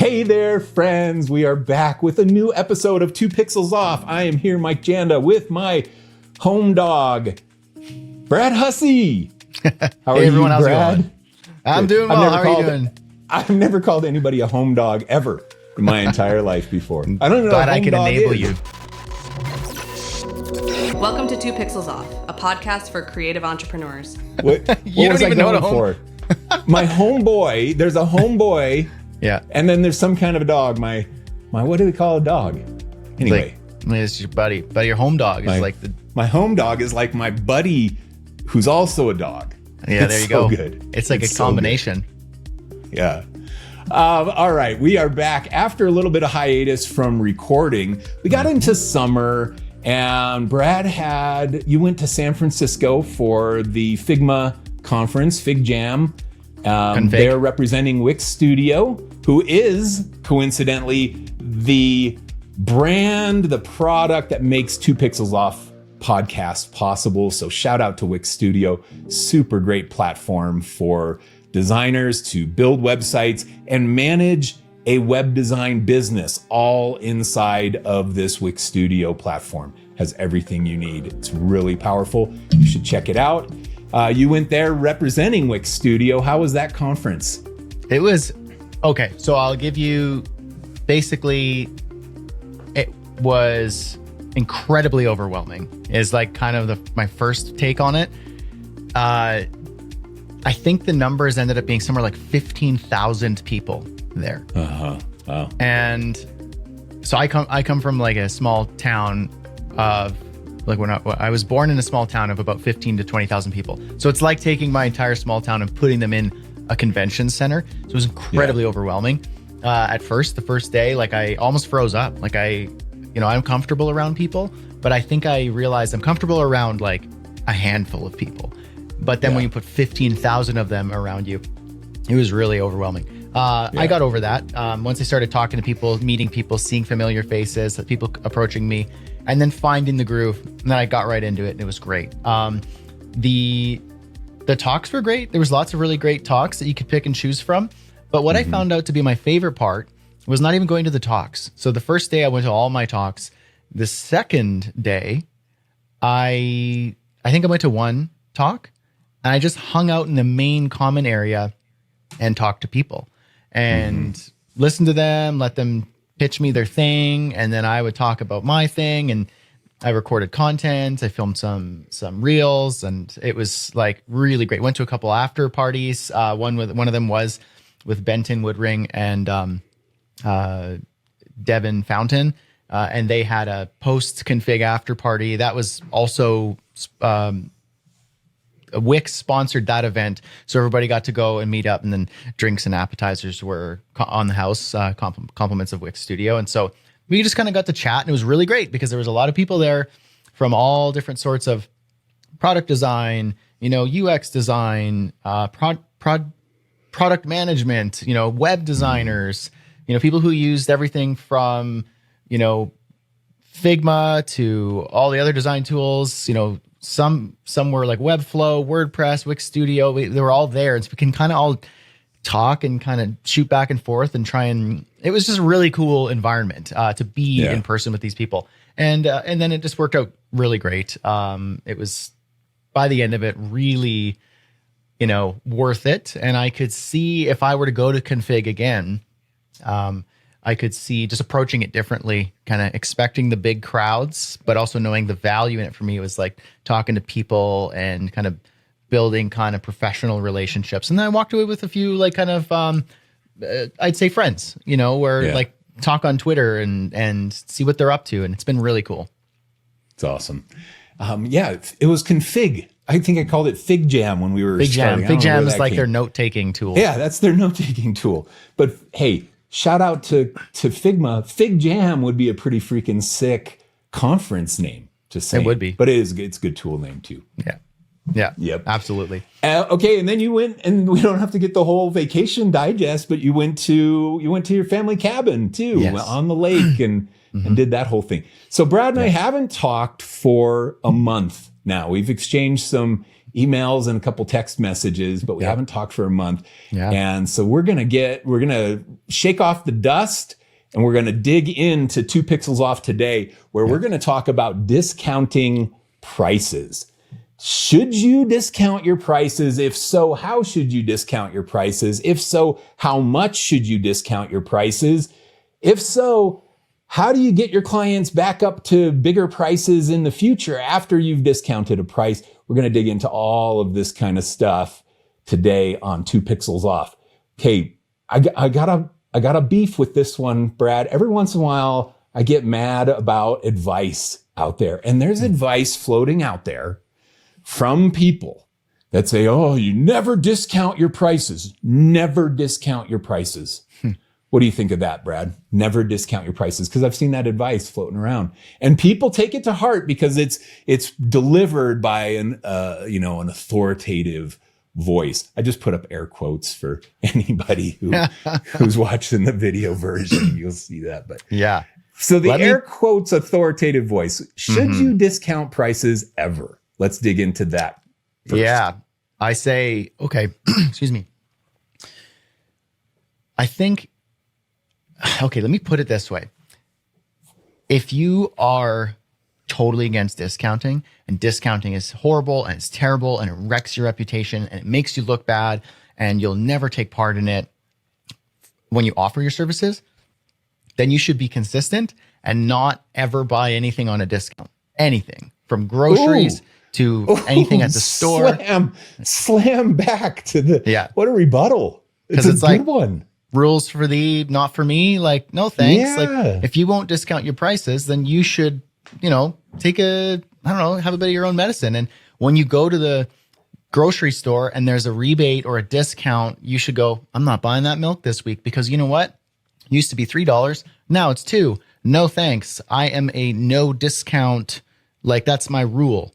Hey there, friends. We are back with a new episode of 2 Pixels Off. I am here, Mike Janda, with my home dog, Brad Hussey. How are hey everyone, you, how's Brad? it going? I'm doing well. How are you doing? I've never called anybody a home dog ever in my entire life before. I don't even know Glad what I can enable you. Welcome to 2 Pixels Off, a podcast for creative entrepreneurs. What You was don't I even know going what a for? My homeboy. There's a homeboy. Yeah. And then there's some kind of a dog. My what do we call a dog? Anyway. It's your buddy. But your home dog is My home dog is like my buddy who's also a dog. Yeah, It's there you so go. Good. It's like It's a so combination. good. Yeah. All right. We are back after a little bit of hiatus from recording. We got into summer and Brad you went to San Francisco for the Figma conference, Fig Jam. They're representing Wix Studio, who is coincidentally the brand, the product that makes 2 Pixels Off podcast possible. So shout out to Wix Studio. Super great platform for designers to build websites and manage a web design business all inside of this Wix Studio platform. Has everything you need. It's really powerful. You should check it out. You went there representing Wix Studio. How was that conference? It was okay. So I'll give you basically, it was incredibly overwhelming. Is like kind of my first take on it. I think the numbers ended up being somewhere like 15,000 people there. Wow. And so I come from like a small town of like when I was born in a small town of about 15 to 20,000 people. So it's like taking my entire small town and putting them in a convention center. So it was incredibly overwhelming. At first, the first day, like I almost froze up. Like I'm comfortable around people, but I think I realized I'm comfortable around like a handful of people. But then when you put 15,000 of them around you, it was really overwhelming. I got over that. Once I started talking to people, meeting people, seeing familiar faces, people approaching me, and then finding the groove, and then I got right into it, and it was great. The talks were great. There was lots of really great talks that you could pick and choose from. But what I found out to be my favorite part was not even going to the talks. So the first day I went to all my talks. The second day, I think I went to one talk, and I just hung out in the main common area and talked to people and listened to them, let them pitch me their thing, and then I would talk about my thing. And I recorded content. I filmed some reels, and it was like really great. Went to a couple after parties. One of them was with Benton Woodring and Devin Fountain, and they had a post config after party. That was also Wix sponsored that event, so everybody got to go and meet up, and then drinks and appetizers were on the house, compliments of Wix Studio. And so we just kind of got to chat, and it was really great because there was a lot of people there from all different sorts of product design, UX design, product management, web designers, people who used everything from, Figma to all the other design tools, some were like Webflow, WordPress, Wix Studio. They were all there. And so we can kind of all talk and kind of shoot back and forth and try. And it was just a really cool environment to be in person with these people. And then it just worked out really great. It was, by the end of it, really, worth it. And I could see if I were to go to config again, I could see just approaching it differently, kind of expecting the big crowds, but also knowing the value in it. For me, it was like talking to people and kind of building kind of professional relationships. And then I walked away with a few like kind of, I'd say friends, where like talk on Twitter and see what they're up to. And it's been really cool. It's awesome. It was config. I think I called it Fig Jam when we were starting. Fig Jam is like their note-taking tool. Yeah, that's their note-taking tool. But hey, shout out to Figma. Fig Jam would be a pretty freaking sick conference name to say. It would be. But it's a good tool name too. Yeah. Yep. Absolutely. Okay, and then you went, and we don't have to get the whole vacation digest, but you went to your family cabin too, on the lake, and did that whole thing. So Brad and I haven't talked for a month now. We've exchanged some emails and a couple text messages, but we haven't talked for a month. Yeah. And so we're going to shake off the dust, and we're going to dig into 2 Pixels Off today, where we're going to talk about discounting prices. Should you discount your prices? If so, how should you discount your prices? If so, how much should you discount your prices? If so, how do you get your clients back up to bigger prices in the future after you've discounted a price? We're going to dig into all of this kind of stuff today on 2 Pixels Off. Okay, I got a beef with this one, Brad. Every once in a while, I get mad about advice out there. And there's advice floating out there from people that say, oh, you never discount your prices. Never discount your prices. What do you think of that, Brad? Never discount your prices. Because I've seen that advice floating around, and people take it to heart because it's delivered by an authoritative voice. I just put up air quotes for anybody who's watching the video version. You'll see that. But yeah. So the air quotes authoritative voice. Should you discount prices ever? Let's dig into that first. Yeah. I say, okay, excuse me. I think, okay, let me put it this way. If you are totally against discounting, and discounting is horrible and it's terrible and it wrecks your reputation and it makes you look bad and you'll never take part in it when you offer your services, then you should be consistent and not ever buy anything on a discount. Anything from groceries to anything at the store. Slam back to the, what a rebuttal. It's a good one. Rules for thee, not for me. Like, no thanks. Like, if you won't discount your prices, then you should, take have a bit of your own medicine. And when you go to the grocery store and there's a rebate or a discount, you should go, I'm not buying that milk this week because you know what? It used to be $3. Now it's $2. No thanks. I am a no discount. Like, that's my rule.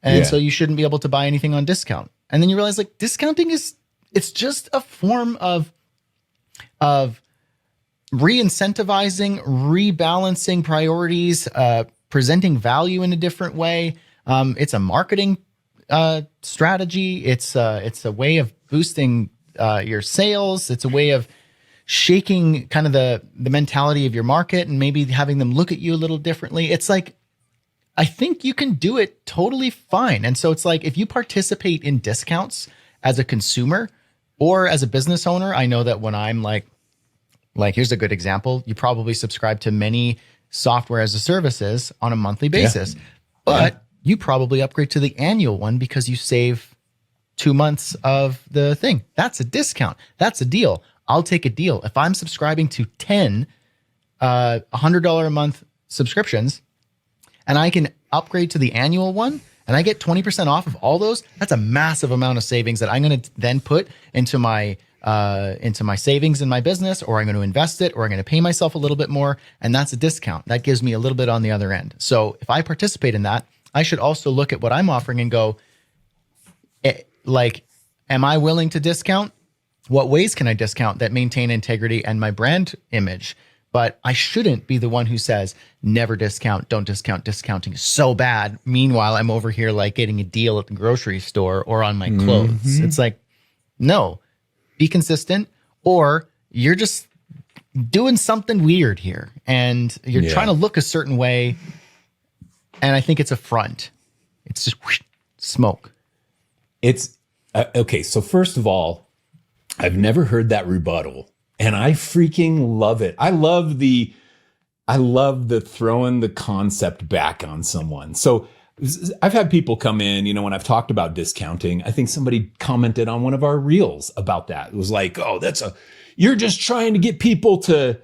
And so you shouldn't be able to buy anything on discount. And then you realize, like, discounting it's just a form of re-incentivizing, rebalancing priorities, presenting value in a different way. It's a marketing strategy. It's a way of boosting your sales. It's a way of shaking kind of the mentality of your market and maybe having them look at you a little differently. It's like, I think you can do it totally fine. And so it's like, if you participate in discounts as a consumer or as a business owner, I know that when I'm like here's a good example. You probably subscribe to many software as a services on a monthly basis, but you probably upgrade to the annual one because you save 2 months of the thing. That's a discount. That's a deal. I'll take a deal. If I'm subscribing to 10 $100 a month subscriptions and I can upgrade to the annual one and I get 20% off of all those, that's a massive amount of savings that I'm going to then put into my savings in my business, or I'm going to invest it, or I'm going to pay myself a little bit more. And that's a discount. That gives me a little bit on the other end. So if I participate in that, I should also look at what I'm offering and go, am I willing to discount? What ways can I discount that maintain integrity and my brand image? But I shouldn't be the one who says, never discount, don't discount, discounting is so bad. Meanwhile, I'm over here like getting a deal at the grocery store or on my clothes. It's like, no, be consistent, or you're just doing something weird here and you're trying to look a certain way. And I think it's a front. It's just smoke. It's okay. So first of all, I've never heard that rebuttal. And I freaking love it. I love the throwing the concept back on someone. So I've had people come in, when I've talked about discounting. I think somebody commented on one of our reels about that. It was like, oh, you're just trying to get people to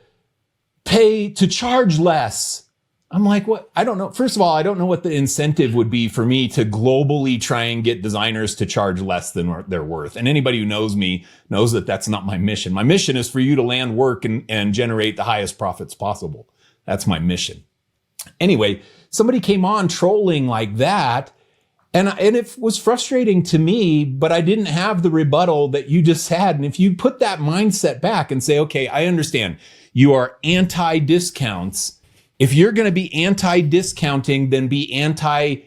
charge less. I'm like, what? I don't know. First of all, I don't know what the incentive would be for me to globally try and get designers to charge less than they're worth. And anybody who knows me knows that that's not my mission. My mission is for you to land work and generate the highest profits possible. That's my mission. Anyway, somebody came on trolling like that. And it was frustrating to me, but I didn't have the rebuttal that you just had. And if you put that mindset back and say, okay, I understand you are anti-discounts. If you're going to be anti-discounting, then be anti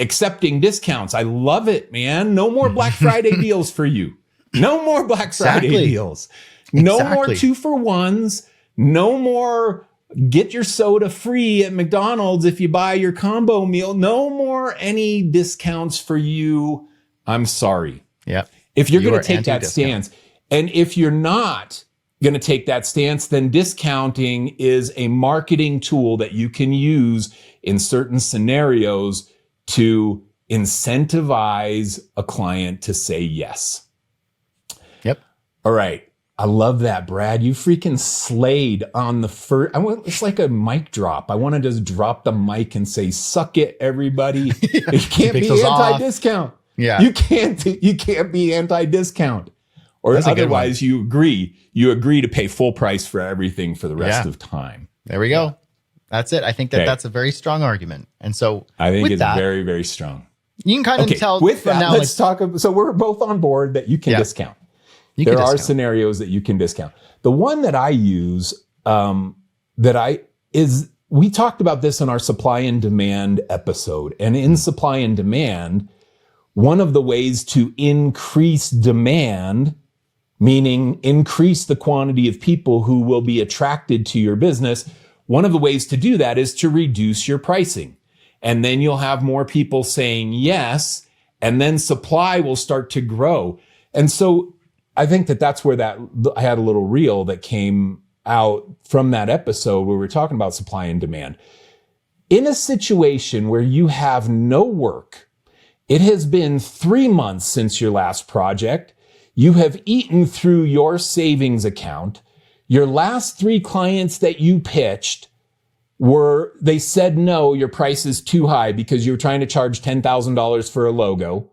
accepting discounts. I love it, man. No more Black Friday deals for you. No more Black Friday deals. No more 2-for-1s. No more get your soda free at McDonald's if you buy your combo meal. No more any discounts for you. I'm sorry. Yeah. If you're going to take that stance, and if you're not going to take that stance, then discounting is a marketing tool that you can use in certain scenarios to incentivize a client to say yes. Yep. All right. I love that, Brad. You freaking slayed on the first. It's like a mic drop. I want to just drop the mic and say, "Suck it, everybody." It can't be anti-discount. Yeah, you can't be anti-discount, or otherwise you agree to pay full price for everything for the rest of time. There we go. That's it. I think that's a very strong argument, and so I think it's very, very strong. You can kind of tell. With that, now, let's talk. So we're both on board that you can discount. There are scenarios that you can discount. The one that I use, we talked about this in our supply and demand episode. And in supply and demand, one of the ways to increase demand, meaning increase the quantity of people who will be attracted to your business, one of the ways to do that is to reduce your pricing. And then you'll have more people saying yes, and then supply will start to grow. And so I think that's where I had a little reel that came out from that episode where we were talking about supply and demand. In a situation where you have no work, it has been 3 months since your last project, you have eaten through your savings account, your last 3 clients that you pitched they said no, your price is too high because you're trying to charge $10,000 for a logo.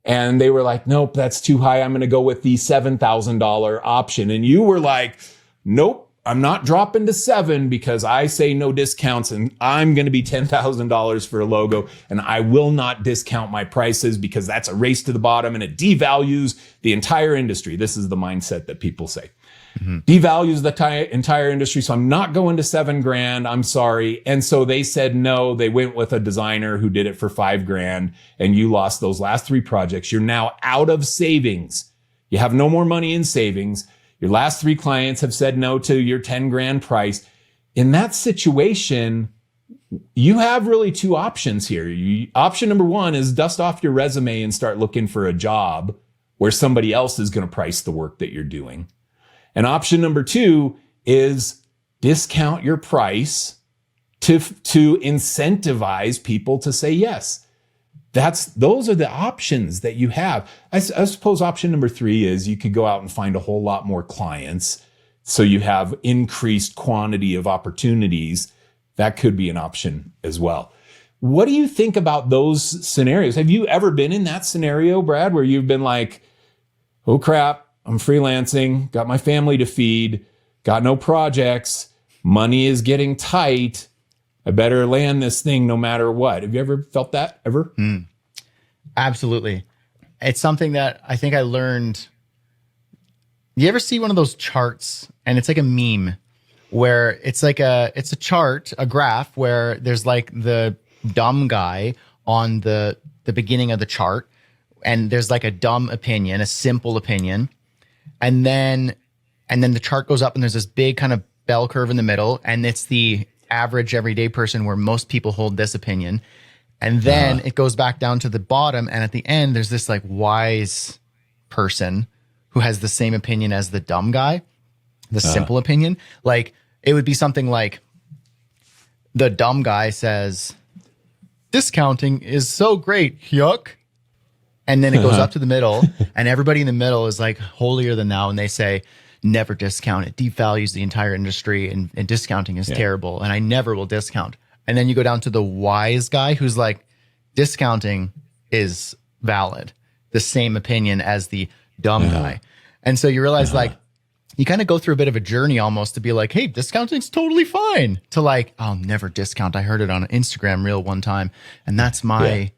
And they were like, nope, that's too high. I'm going to go with the $7,000 option. And you were like, nope, I'm not dropping to 7 because I say no discounts and I'm going to be $10,000 for a logo. And I will not discount my prices because that's a race to the bottom and it devalues the entire industry. This is the mindset that people say. Devalues the entire industry. So I'm not going to $7,000. I'm sorry. And so they said no. They went with a designer who did it for $5,000 and you lost those last 3 projects. You're now out of savings. You have no more money in savings. Your last 3 clients have said no to your $10,000 price. In that situation, you have really 2 options here. Option number 1 is dust off your resume and start looking for a job where somebody else is going to price the work that you're doing. And option number 2 is discount your price to incentivize people to say yes. Those are the options that you have. I suppose option number 3 is you could go out and find a whole lot more clients. So you have increased quantity of opportunities. That could be an option as well. What do you think about those scenarios? Have you ever been in that scenario, Brad, where you've been like, oh crap, I'm freelancing, got my family to feed, got no projects, money is getting tight. I better land this thing no matter what. Have you ever felt that ever? Absolutely. It's something that I think I learned. You ever see one of those charts and it's like a meme where it's a chart, a graph where there's like the dumb guy on the beginning of the chart and there's like a dumb opinion, a simple opinion. And then the chart goes up and there's this big kind of bell curve in the middle. And it's the average everyday person where most people hold this opinion. And then it goes back down to the bottom. And at the end, there's this like wise person who has the same opinion as the dumb guy, the simple opinion. Like it would be something like the dumb guy says, discounting is so great. Yuck. And then it goes up to the middle and everybody in the middle is like holier than thou. And they say, never discount. It devalues the entire industry and discounting is terrible. And I never will discount. And then you go down to the wise guy who's like, discounting is valid. The same opinion as the dumb guy. And so you realize like, you kind of go through a bit of a journey almost to be like, hey, discounting's totally fine. To like, I'll never discount. I heard it on an Instagram reel one time. And that's my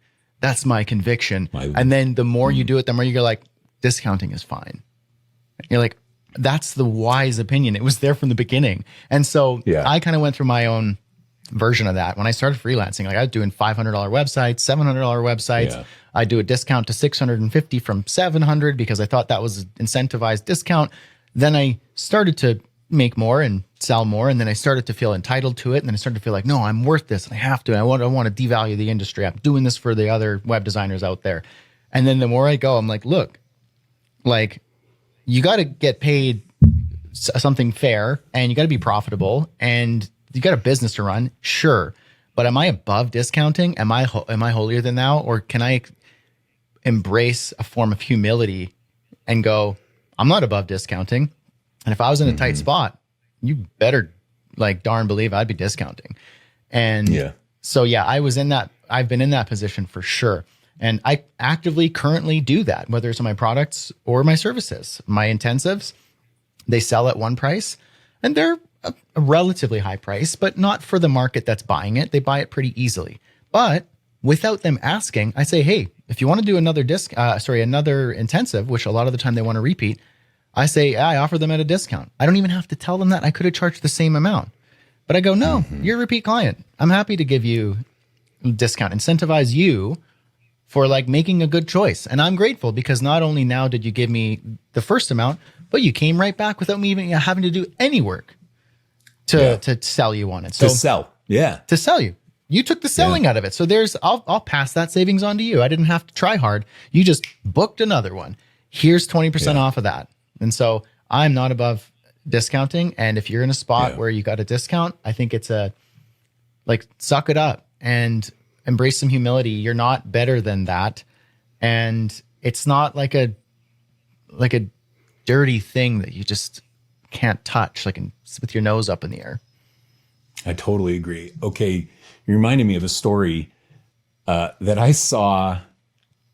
conviction. And then the more you do it, the more you're like, discounting is fine. You're like, that's the wise opinion. It was there from the beginning. And so I kind of went through my own version of that. When I started freelancing, like I was doing $500 websites, $700 websites. Yeah. I do a discount to 650 from 700 because I thought that was an incentivized discount. Then I started to make more and sell more. And then I started to feel entitled to it. And then I started to feel like, no, I'm worth this and I have to. I want to devalue the industry. I'm doing this for the other web designers out there. And then the more I go, I'm like, look, like you got to get paid something fair and you got to be profitable and you got a business to run. Sure. But am I above discounting? Am I holier than thou? Or can I embrace a form of humility and go, I'm not above discounting. And if I was in a tight spot, you better like darn believe I'd be discounting. And so, yeah, I've been in that position for sure. And I actively currently do that, whether it's on my products or my services. My intensives, they sell at one price and they're a relatively high price, but not for the market that's buying it. They buy it pretty easily. But without them asking, I say, hey, if you want to do another another intensive, which a lot of the time they want to repeat, I say, I offer them at a discount. I don't even have to tell them that. I could have charged the same amount. But I go, no, you're a repeat client. I'm happy to give you a discount, incentivize you for like making a good choice. And I'm grateful because not only now did you give me the first amount, but you came right back without me even having to do any work to sell you on it. So to sell. Yeah. To sell you. You took the selling out of it. So I'll pass that savings on to you. I didn't have to try hard. You just booked another one. Here's 20% off of that. And so I'm not above discounting. And if you're in a spot where you got a discount, I think it's suck it up and embrace some humility. You're not better than that. And it's not like a dirty thing that you just can't touch, like with your nose up in the air. I totally agree. Okay. You reminded me of a story that I saw.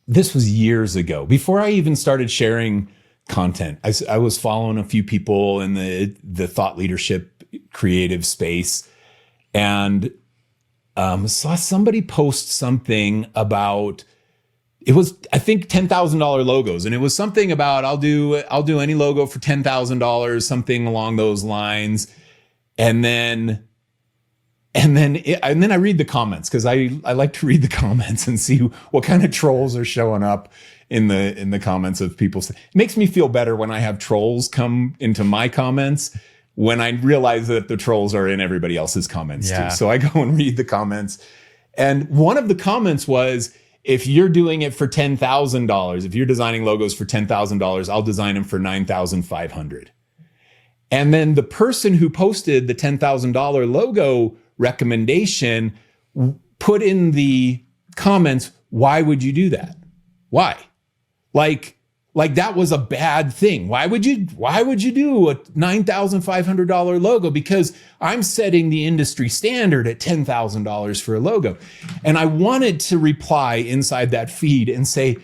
This was years ago, before I even started sharing content. I was following a few people in the thought leadership creative space and saw somebody post something about, it was, I think, $10,000 logos. And it was something about, I'll do any logo for $10,000, something along those lines. And then I read the comments because I like to read the comments and see what kind of trolls are showing up in the comments of people. It makes me feel better when I have trolls come into my comments when I realize that the trolls are in everybody else's comments too. So I go and read the comments. And one of the comments was, if you're doing it for $10,000, if you're designing logos for $10,000, I'll design them for $9,500. And then the person who posted the $10,000 logo recommendation put in the comments, why would you do that? Why? Like that was a bad thing. Why would you do a $9,500 logo? Because I'm setting the industry standard at $10,000 for a logo. And I wanted to reply inside that feed and say,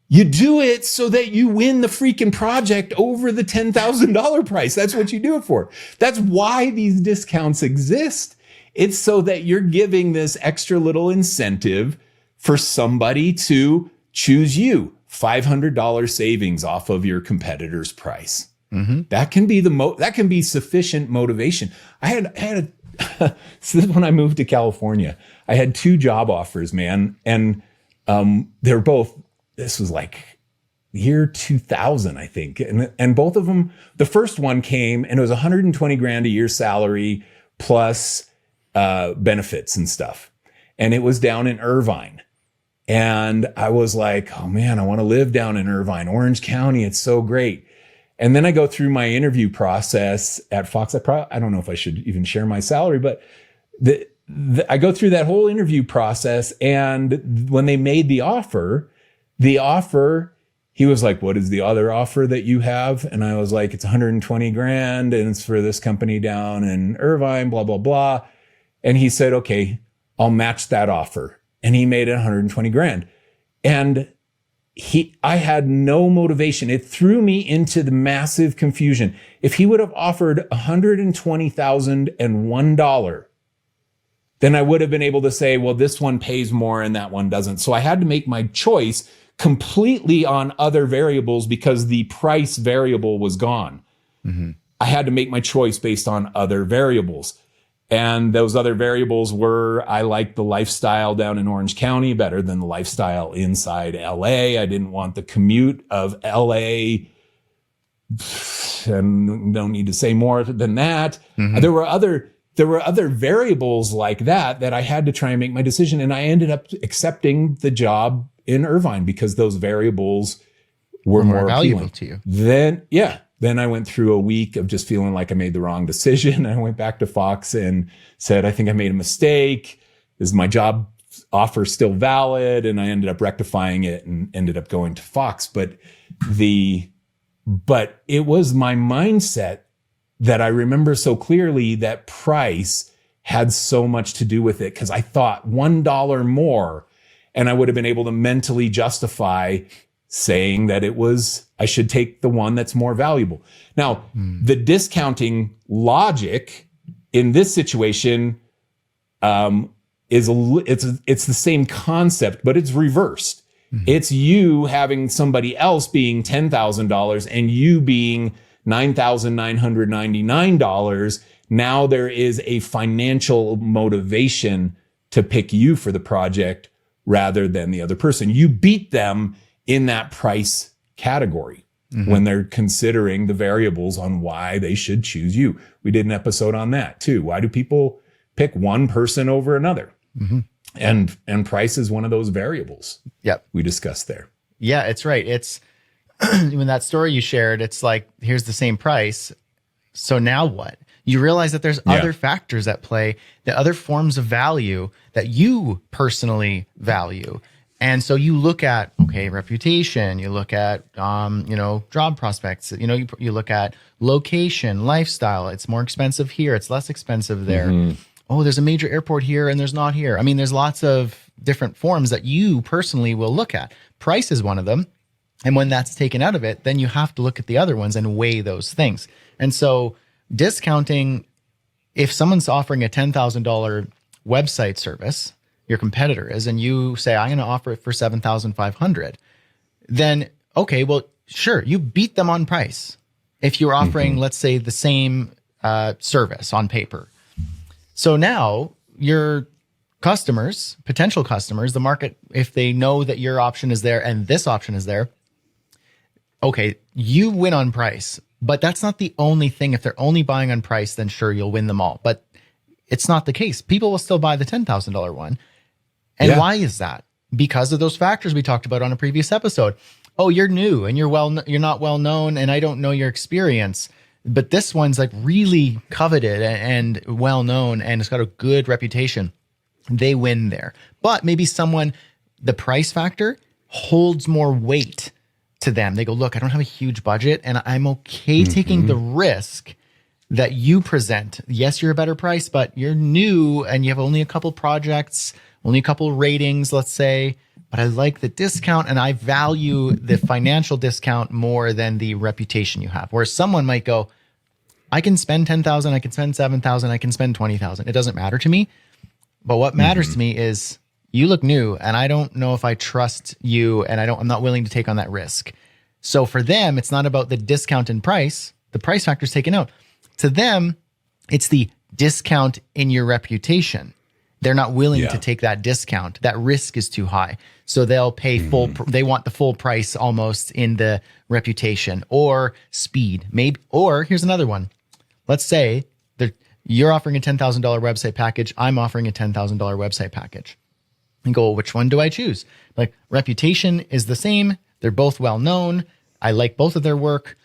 you do it so that you win the freaking project over the $10,000 price. That's what you do it for. That's why these discounts exist. It's so that you're giving this extra little incentive for somebody to choose you. $500 savings off of your competitor's price. Mm-hmm. That can be that can be sufficient motivation. I had so this is when I moved to California. I had 2 job offers, man, and they're both. This was like year 2000, I think, and both of them. The first one came and it was 120 grand a year salary plus benefits and stuff, and it was down in Irvine. And I was like, oh man, I want to live down in Irvine, Orange County. It's so great. And then I go through my interview process at Fox. I don't know if I should even share my salary, but I go through that whole interview process. And when they made the offer, he was like, what is the other offer that you have? And I was like, it's 120 grand and it's for this company down in Irvine, blah, blah, blah. And he said, okay, I'll match that offer. And he made it 120 grand. And I had no motivation. It threw me into the massive confusion. If he would have offered $120,001, then I would have been able to say, well, this one pays more and that one doesn't. So I had to make my choice completely on other variables because the price variable was gone. Mm-hmm. I had to make my choice based on other variables. And those other variables were, I liked the lifestyle down in Orange County better than the lifestyle inside LA. I didn't want the commute of LA, and don't need to say more than that. There were other variables like that I had to try and make my decision. And I ended up accepting the job in Irvine because those variables were more valuable appealing to you. Then I went through a week of just feeling like I made the wrong decision. I went back to Fox and said, I think I made a mistake. Is my job offer still valid? And I ended up rectifying it and ended up going to Fox. But it was my mindset that I remember so clearly that price had so much to do with it, because I thought $1 more and I would have been able to mentally justify saying that I should take the one that's more valuable. Now, the discounting logic in this situation it's the same concept, but it's reversed. It's you having somebody else being $10,000 and you being $9,999. Now there is a financial motivation to pick you for the project rather than the other person. You beat them in that price category when they're considering the variables on why they should choose you. We did an episode on that too. Why do people pick one person over another? And price is one of those variables. Yep. We discussed there. Yeah, it's right. It's when that story you shared, it's like, here's the same price. So now what? You realize that there's other factors at play, the other forms of value that you personally value. And so you look at, reputation, you look at, job prospects, you look at location, lifestyle. It's more expensive here. It's less expensive there. Oh, there's a major airport here and there's not here. I mean, there's lots of different forms that you personally will look at. Price is one of them. And when that's taken out of it, then you have to look at the other ones and weigh those things. And so discounting, if someone's offering a $10,000 website service, your competitor is, and you say, I'm going to offer it for $7,500, then, sure, you beat them on price. If you're offering, let's say, the same service on paper. So now your customers, potential customers, the market, if they know that your option is there and this option is there, you win on price, but that's not the only thing. If they're only buying on price, then sure, you'll win them all. But it's not the case. People will still buy the $10,000 one. And why is that? Because of those factors we talked about on a previous episode. Oh, you're new and you're not well known, and I don't know your experience. But this one's like really coveted and well known, and it's got a good reputation. They win there. But maybe the price factor holds more weight to them. They go, look, I don't have a huge budget and I'm okay taking the risk that you present. Yes, you're a better price, but you're new and you have only a couple projects, only a couple ratings, let's say, but I like the discount and I value the financial discount more than the reputation you have. Whereas someone might go, I can spend $10,000, I can spend $7,000, I can spend $20,000. It doesn't matter to me. But what matters to me is you look new and I don't know if I trust you and I'm not willing to take on that risk. So for them, it's not about the discount in price. The price factor is taken out. To them, it's the discount in your reputation. They're not willing to take that discount. That risk is too high. So they'll pay they want the full price almost in the reputation or speed. Or here's another one. Let's say you're offering a $10,000 website package. I'm offering a $10,000 website package. And go, well, which one do I choose? Like, reputation is the same. They're both well known. I like both of their work.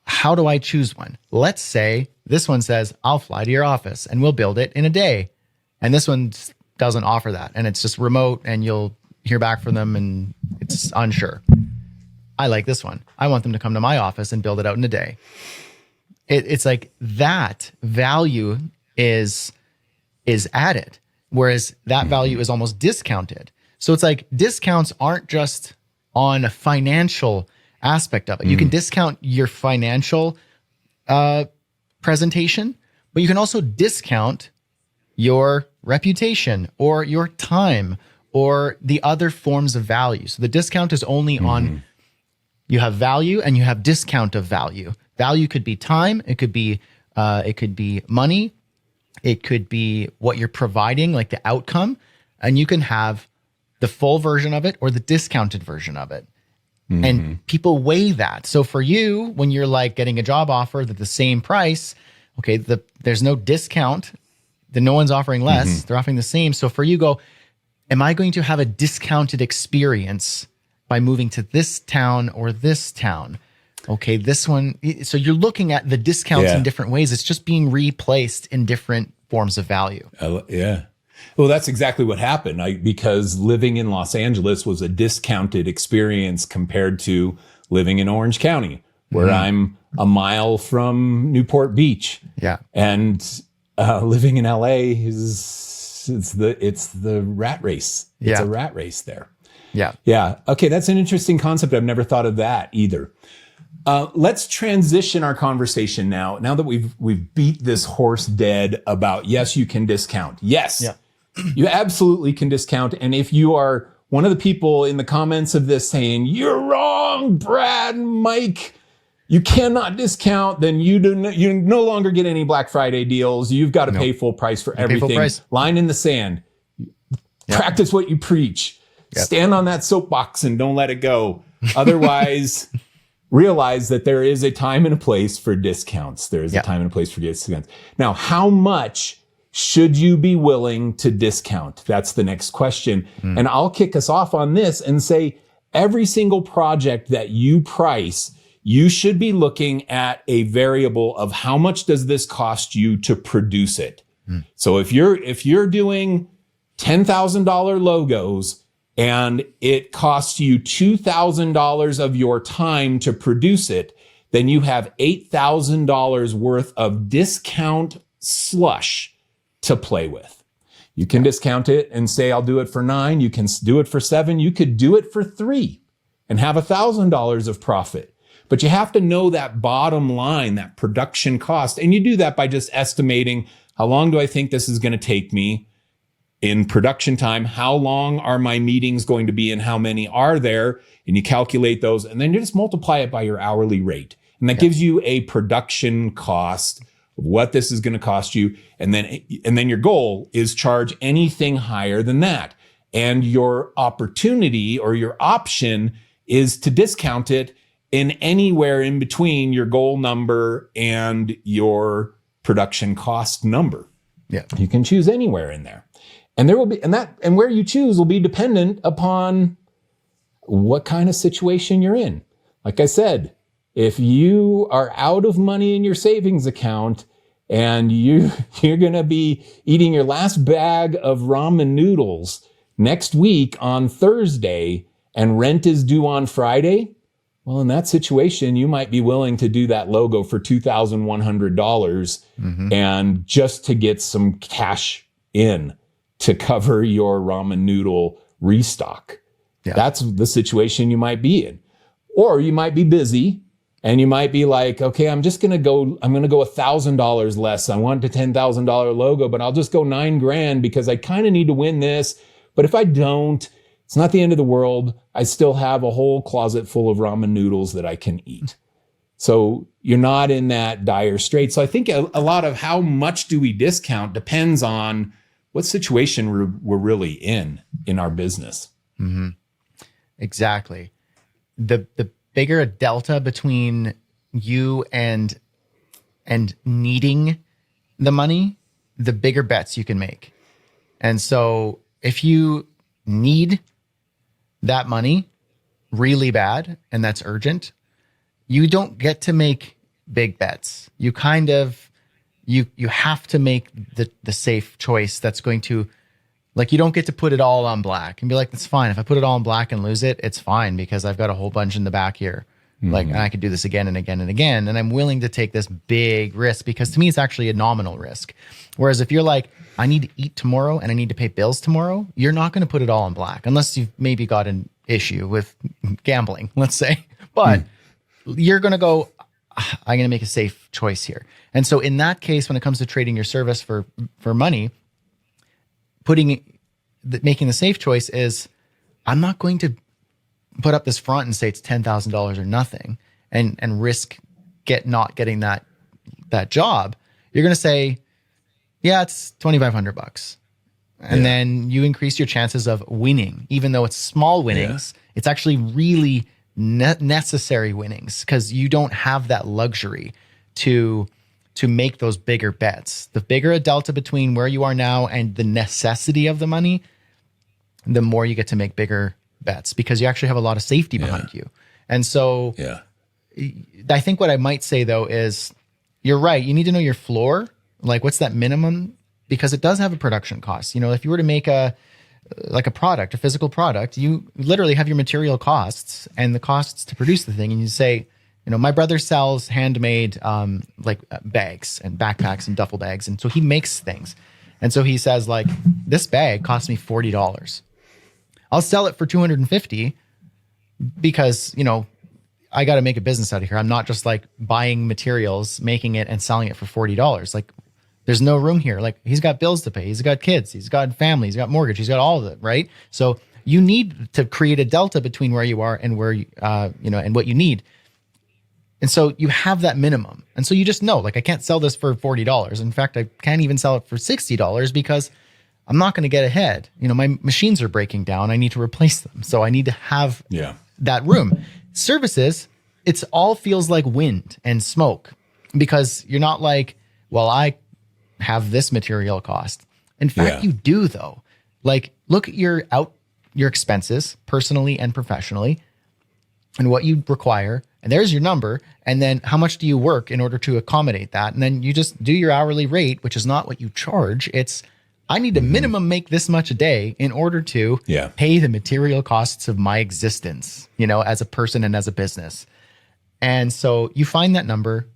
How do I choose one? Let's say this one says, I'll fly to your office and we'll build it in a day. And this one doesn't offer that. And it's just remote and you'll hear back from them and it's unsure. I like this one. I want them to come to my office and build it out in a day. It's like that value is added, whereas that value is almost discounted. So it's like discounts aren't just on a financial aspect of it. You can discount your financial presentation, but you can also discount your reputation or your time or the other forms of value. So the discount is only on, you have value and you have discount of value. Value could be time, it could be money, It could be what you're providing, like the outcome, and you can have the full version of it or the discounted version of it. And people weigh that. So for you, when you're like getting a job offer that's the same price, okay, there's no discount, then no one's offering less, they're offering the same. So for you go, am I going to have a discounted experience by moving to this town or this town? Okay, this one. So you're looking at the discounts in different ways. It's just being replaced in different forms of value. Yeah. Well, that's exactly what happened. Because living in Los Angeles was a discounted experience compared to living in Orange County, where I'm a mile from Newport Beach. Yeah. And living in LA it's the rat race. It's a rat race there. Yeah. Yeah. Okay, that's an interesting concept. I've never thought of that either. Let's transition our conversation now. Now that we've beat this horse dead about, yes, you can discount. Yes, you absolutely can discount. And if you are one of the people in the comments of this saying, you're wrong, Brad, Mike, you cannot discount, then you no longer get any Black Friday deals. You've got to pay full price for everything. Line in the sand. Practice what you preach. Stand on that soapbox and don't let it go. Otherwise, realize that there is a time and a place for discounts. There is a time and a place for discounts. Now, how much should you be willing to discount? That's the next question. And I'll kick us off on this and say, every single project that you price, you should be looking at a variable of how much does this cost you to produce it. So if you're doing $10,000 logos and it costs you $2,000 of your time to produce it, then you have $8,000 worth of discount slush to play with. You can discount it and say, I'll do it for $9. You can do it for $7. You could do it for $3 and have $1,000 of profit. But you have to know that bottom line, that production cost. And you do that by just estimating, how long do I think this is going to take me in production time? How long are my meetings going to be and how many are there? And you calculate those and then you just multiply it by your hourly rate. And that gives you a production cost of what this is going to cost you. And then your goal is charge anything higher than that. And your opportunity or your option is to discount it in anywhere in between your goal number and your production cost number. Yeah. You can choose anywhere in there. And there will be, and where you choose will be dependent upon what kind of situation you're in. Like I said, if you are out of money in your savings account and you're going to be eating your last bag of ramen noodles next week on Thursday and rent is due on Friday, well, in that situation, you might be willing to do that logo for $2,100 and just to get some cash in to cover your ramen noodle restock. Yeah. That's the situation you might be in. Or you might be busy and you might be like, okay, I'm going to go $1,000 less. I want the $10,000 logo, but I'll just go $9,000 because I kind of need to win this. But if I don't, it's not the end of the world. I still have a whole closet full of ramen noodles that I can eat. So you're not in that dire strait. So I think a lot of how much do we discount depends on what situation we're really in our business. Exactly. The bigger a delta between you and needing the money, the bigger bets you can make. And so if you need that money really bad and that's urgent, you don't get to make big bets. You kind of you have to make the safe choice that's going to, like, you don't get to put it all on black and be like, that's fine. If I put it all on black and lose it, it's fine because I've got a whole bunch in the back here. Like, and I could do this again and again and again. And I'm willing to take this big risk because to me, it's actually a nominal risk. Whereas if you're like, I need to eat tomorrow and I need to pay bills tomorrow, you're not going to put it all on black unless you've maybe got an issue with gambling, let's say. But you're going to go, I'm going to make a safe choice here. And so in that case, when it comes to trading your service for money, making the safe choice is, I'm not going to put up this front and say it's $10,000 or nothing and risk not getting that job. You're going to say, Yeah, it's $2,500. And then you increase your chances of winning, even though it's small winnings. It's actually really necessary winnings because you don't have that luxury to make those bigger bets. The bigger a delta between where you are now and the necessity of the money, the more you get to make bigger bets because you actually have a lot of safety behind you. And so I think what I might say though is you're right. You need to know your floor. Like what's that minimum? Because it does have a production cost. You know, if you were to make a product, a physical product, you literally have your material costs and the costs to produce the thing. And you say, you know, my brother sells handmade bags and backpacks and duffel bags. And so he makes things. And so he says like, this bag cost me $40. I'll sell it for $250 because, you know, I got to make a business out of here. I'm not just like buying materials, making it and selling it for $40. Like there's no room here. Like he's got bills to pay. He's got kids. He's got family. He's got mortgage. He's got all of it. Right. So you need to create a delta between where you are and where, and what you need. And so you have that minimum. And so you just know, like, I can't sell this for $40. In fact, I can't even sell it for $60 because I'm not going to get ahead. You know, my machines are breaking down. I need to replace them. So I need to have that room. Services, it's all feels like wind and smoke because you're not like, well, I have this material cost. In fact, you do though. Like look at your expenses personally and professionally and what you require. And there's your number. And then how much do you work in order to accommodate that? And then you just do your hourly rate, which is not what you charge. It's, I need to minimum make this much a day in order to pay the material costs of my existence, you know, as a person and as a business. And so you find that number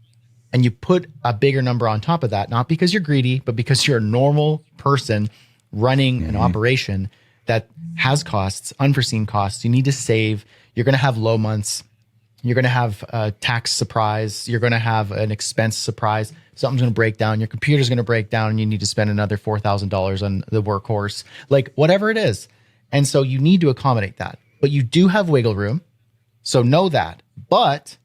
and you put a bigger number on top of that, not because you're greedy, but because you're a normal person running an operation that has costs, unforeseen costs. You need to save. You're going to have low months. You're going to have a tax surprise. You're going to have an expense surprise. Something's going to break down. Your computer's going to break down and you need to spend another $4,000 on the workhorse, like whatever it is. And so you need to accommodate that, but you do have wiggle room. So know that. But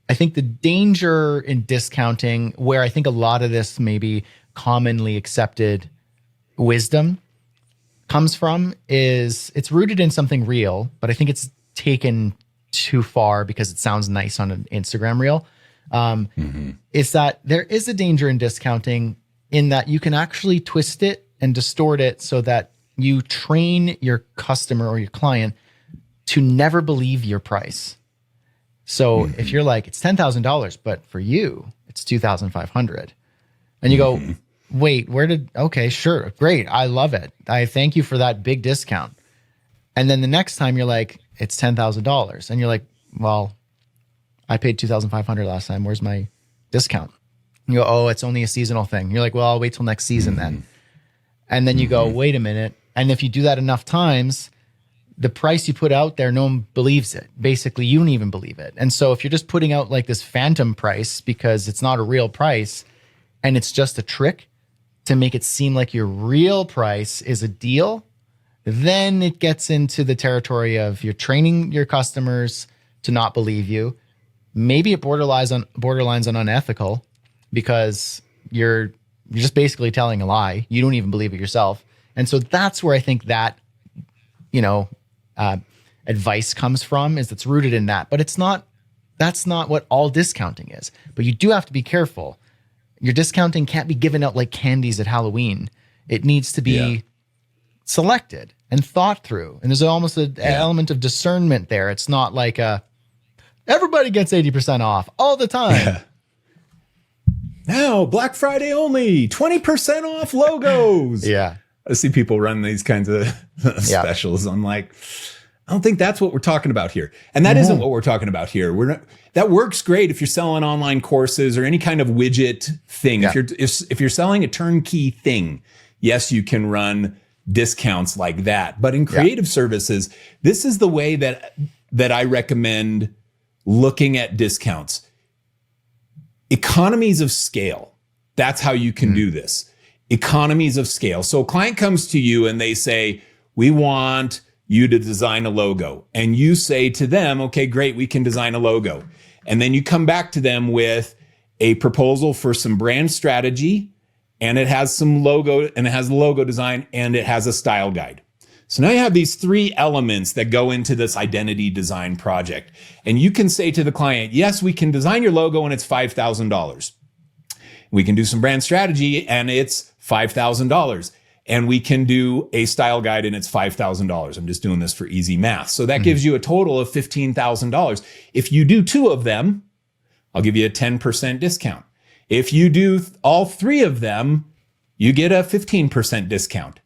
I think the danger in discounting, where I think a lot of this maybe commonly accepted wisdom comes from, is it's rooted in something real, but I think it's taken too far because it sounds nice on an Instagram reel. Is that there is a danger in discounting in that you can actually twist it and distort it so that you train your customer or your client to never believe your price. So if you're like, it's $10,000, but for you, it's $2,500. And you go, wait, okay, sure. Great. I love it. I thank you for that big discount. And then the next time you're like, it's $10,000. And you're like, well, I paid $2,500 last time. Where's my discount? And you go, oh, it's only a seasonal thing. You're like, well, I'll wait till next season then. And then you go, wait a minute. And if you do that enough times, the price you put out there, no one believes it. Basically, you don't even believe it. And so if you're just putting out like this phantom price because it's not a real price and it's just a trick to make it seem like your real price is a deal, then it gets into the territory of you're training your customers to not believe you. Maybe it borderlines on unethical because you're just basically telling a lie. You don't even believe it yourself. And so that's where I think that, advice comes from, is it's rooted in that. But that's not what all discounting is. But you do have to be careful. Your discounting can't be given out like candies at Halloween. It needs to be selected and thought through. And there's almost an element of discernment there. It's not like everybody gets 80% off all the time. Now, Black Friday only, 20% off logos. I see people run these kinds of specials. I'm like, I don't think that's what we're talking about here. And that isn't what we're talking about here. That works great if you're selling online courses or any kind of widget thing. If you're selling a turnkey thing, yes, you can run discounts like that. But in creative services, this is the way that I recommend looking at discounts. Economies of scale. That's how you can do this. Economies of scale. So a client comes to you and they say, we want you to design a logo. And you say to them, okay, great, we can design a logo. And then you come back to them with a proposal for some brand strategy and it has some logo, and it has the logo design, and it has a style guide. So now you have these 3 elements that go into this identity design project. And you can say to the client, yes, we can design your logo and it's $5,000. We can do some brand strategy and it's $5,000. And we can do a style guide and it's $5,000. I'm just doing this for easy math. So that gives you a total of $15,000. If you do 2 of them, I'll give you a 10% discount. If you do all 3 of them, you get a 15% discount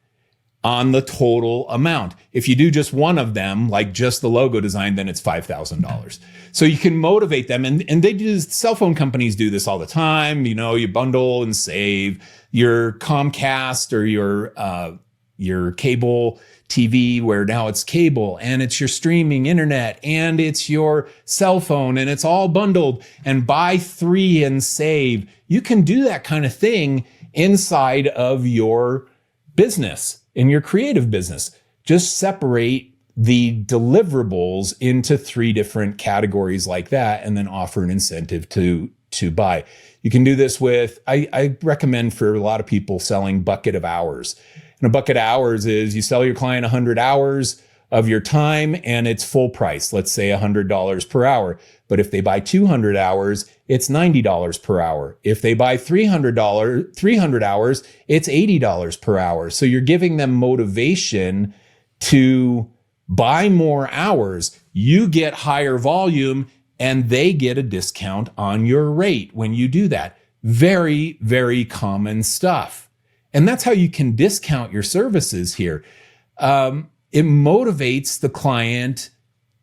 on the total amount. If you do just 1 of them, like just the logo design, then it's $5,000. So you can motivate them. And they do, cell phone companies do this all the time. You know, you bundle and save your Comcast or your cable TV, where now it's cable and it's your streaming internet and it's your cell phone and it's all bundled, and buy 3 and save. You can do that kind of thing inside of your business, in your creative business. Just separate the deliverables into 3 different categories like that, and then offer an incentive to buy. You can do this with, I recommend for a lot of people, selling bucket of hours. And a bucket of hours is you sell your client 100 hours of your time and it's full price. Let's say $100 per hour. But if they buy 200 hours, it's $90 per hour. If they buy 300 hours, it's $80 per hour. So you're giving them motivation to buy more hours. You get higher volume and they get a discount on your rate when you do that. Very, very common stuff. And that's how you can discount your services here. It motivates the client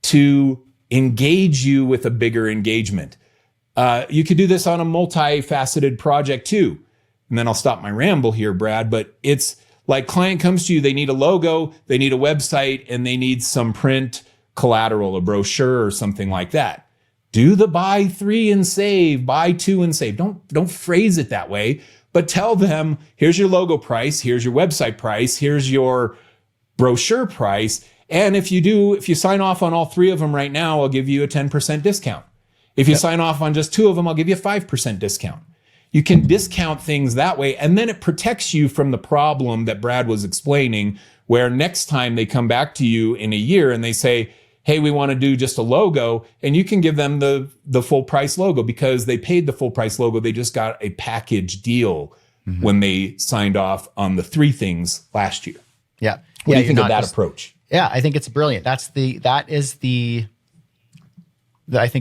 to engage you with a bigger engagement. You could do this on a multifaceted project too. And then I'll stop my ramble here, Brad, but it's like client comes to you, they need a logo, they need a website, and they need some print collateral, a brochure or something like that. Do the buy 3 and save, buy 2 and save. Don't phrase it that way, but tell them, here's your logo price, here's your website price, here's your brochure price. And if you sign off on all 3 of them right now, I'll give you a 10% discount. If you sign off on just 2 of them, I'll give you a 5% discount. You can discount things that way, and then it protects you from the problem that Brad was explaining, where next time they come back to you in a year and they say, hey, we want to do just a logo, and you can give them the full price logo because they paid the full price logo. They just got a package deal when they signed off on the 3 things last year. Yeah. What do you think of that approach? Yeah, I think it's brilliant. I think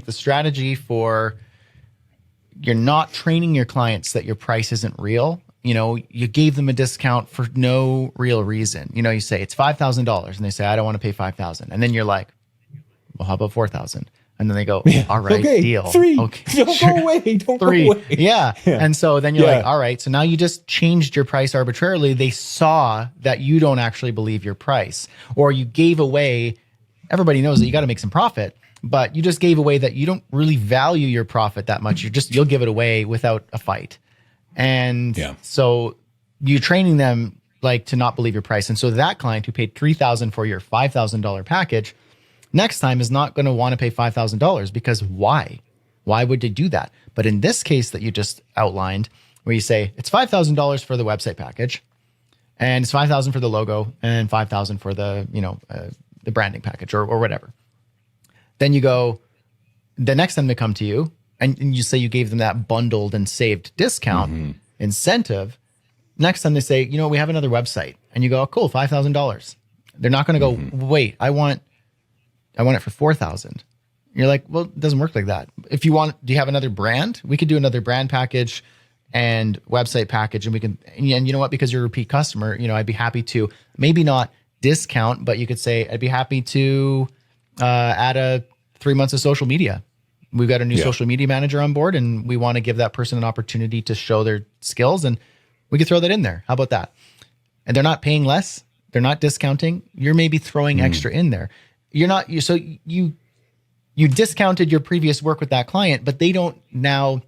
the strategy for, you're not training your clients that your price isn't real. You know, you gave them a discount for no real reason. You know, you say it's $5,000 and they say, I don't want to pay $5,000. And then you're like, well, how about 4,000? And then they go, all right, okay, deal. 3. Okay, Don't go away. Don't 3. go away. Yeah. And so then you're like, all right, so now you just changed your price arbitrarily. They saw that you don't actually believe your price, or you gave away, everybody knows that you got to make some profit, but you just gave away that you don't really value your profit that much. You'll give it away without a fight. And so you're training them like to not believe your price. And so that client who paid $3,000 for your $5,000 package next time is not going to want to pay $5,000, because why? Why would they do that? But in this case that you just outlined, where you say it's $5,000 for the website package, and it's $5,000 for the logo, and $5,000 for the the branding package or whatever. Then you go, the next time they come to you and you say you gave them that bundled and saved discount incentive. Next time they say, you know, we have another website, and you go, oh, cool, $5,000. They're not going to go, wait, I want it for 4,000. You're like, well, it doesn't work like that. If you want, do you have another brand? We could do another brand package and website package, and we can, and you know what, because you're a repeat customer, you know, I'd be happy to maybe not discount, but you could say, I'd be happy to add a 3 months of social media. We've got a new social media manager on board, and we want to give that person an opportunity to show their skills, and we could throw that in there. How about that? And they're not paying less. They're not discounting. You're maybe throwing extra in there. You're not, you discounted your previous work with that client, but they don't now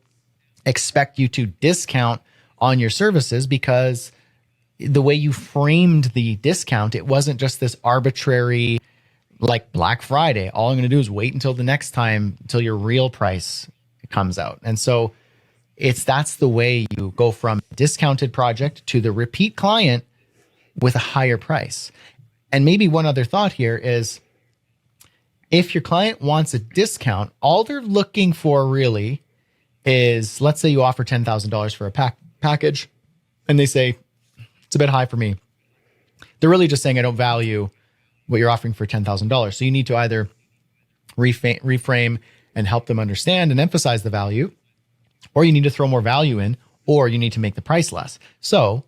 expect you to discount on your services, because the way you framed the discount, it wasn't just this arbitrary, like Black Friday. All I'm going to do is wait until the next time, until your real price comes out. And so that's the way you go from discounted project to the repeat client with a higher price. And maybe one other thought here is, if your client wants a discount, all they're looking for really is, let's say you offer $10,000 for a package and they say, it's a bit high for me. They're really just saying, I don't value what you're offering for $10,000. So you need to either reframe and help them understand and emphasize the value, or you need to throw more value in, or you need to make the price less. So